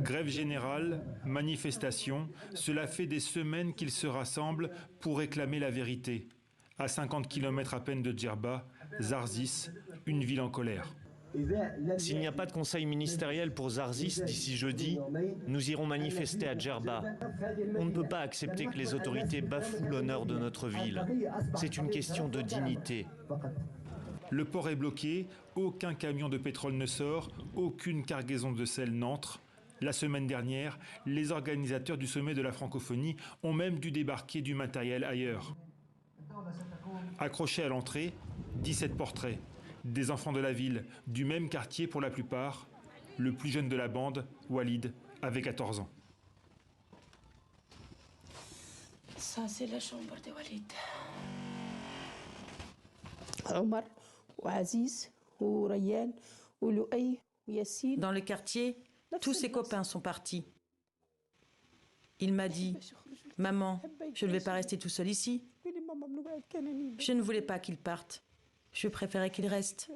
Grève générale, manifestation, cela fait des semaines qu'ils se rassemblent pour réclamer la vérité. À 50 km à peine de Djerba, Zarzis, une ville en colère. S'il n'y a pas de conseil ministériel pour Zarzis d'ici jeudi, nous irons manifester à Djerba. On ne peut pas accepter que les autorités bafouent l'honneur de notre ville. C'est une question de dignité. Le port est bloqué, aucun camion de pétrole ne sort, aucune cargaison de sel n'entre. La semaine dernière, les organisateurs du sommet de la francophonie ont même dû débarquer du matériel ailleurs. Accrochés à l'entrée, 17 portraits. Des enfants de la ville, du même quartier pour la plupart. Le plus jeune de la bande, Walid, avait 14 ans. Ça, c'est la chambre de Walid. Omar, Aziz, Rayan, Louay, Yassine. Dans le quartier, tous ses copains sont partis. Il m'a dit « Maman, je ne vais pas rester tout seul ici. » Je ne voulais pas qu'il parte. Je préférais qu'il reste.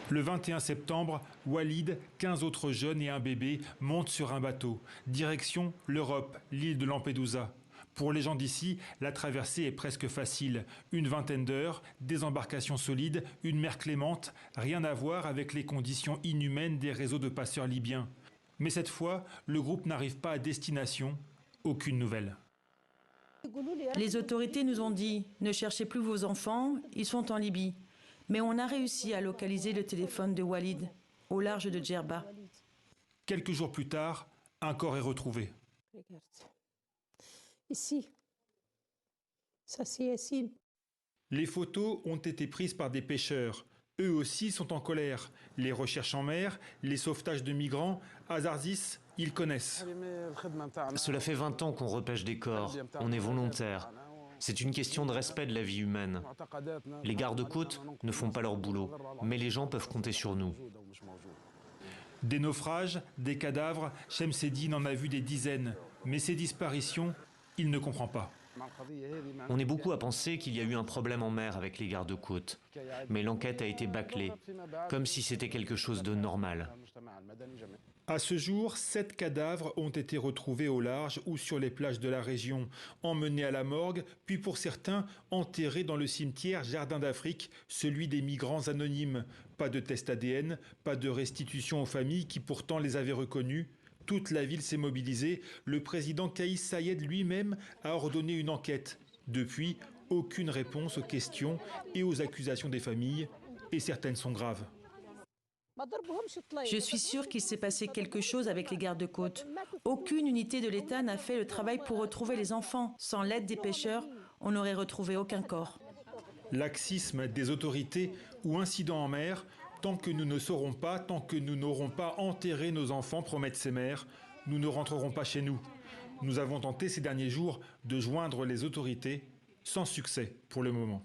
Le 21 septembre, Walid, 15 autres jeunes et un bébé montent sur un bateau. Direction l'Europe, l'île de Lampedusa. Pour les gens d'ici, la traversée est presque facile. Une vingtaine d'heures, des embarcations solides, une mer clémente, rien à voir avec les conditions inhumaines des réseaux de passeurs libyens. Mais cette fois, le groupe n'arrive pas à destination. Aucune nouvelle. Les autorités nous ont dit « Ne cherchez plus vos enfants, ils sont en Libye ». Mais on a réussi à localiser le téléphone de Walid, au large de Djerba. Quelques jours plus tard, un corps est retrouvé. Regarde. Ici. Ça, c'est Yassine. Les photos ont été prises par des pêcheurs. Eux aussi sont en colère. Les recherches en mer, les sauvetages de migrants, à Zarzis, ils connaissent. Cela fait 20 ans qu'on repêche des corps. On est volontaire. C'est une question de respect de la vie humaine. Les gardes-côtes ne font pas leur boulot, mais les gens peuvent compter sur nous. Des naufrages, des cadavres, Chemseddine en a vu des dizaines. Mais ces disparitions, il ne comprend pas. On est beaucoup à penser qu'il y a eu un problème en mer avec les gardes-côtes. Mais l'enquête a été bâclée, comme si c'était quelque chose de normal. À ce jour, 7 cadavres ont été retrouvés au large ou sur les plages de la région, emmenés à la morgue, puis pour certains, enterrés dans le cimetière Jardin d'Afrique, celui des migrants anonymes. Pas de test ADN, pas de restitution aux familles qui pourtant les avaient reconnus. Toute la ville s'est mobilisée. Le président Kais Saied lui-même a ordonné une enquête. Depuis, aucune réponse aux questions et aux accusations des familles, et certaines sont graves. Je suis sûre qu'il s'est passé quelque chose avec les gardes-côtes. Aucune unité de l'État n'a fait le travail pour retrouver les enfants. Sans l'aide des pêcheurs, on n'aurait retrouvé aucun corps. Laxisme des autorités ou incident en mer, tant que nous ne saurons pas, tant que nous n'aurons pas enterré nos enfants, promettent ces mères, nous ne rentrerons pas chez nous. Nous avons tenté ces derniers jours de joindre les autorités, sans succès pour le moment.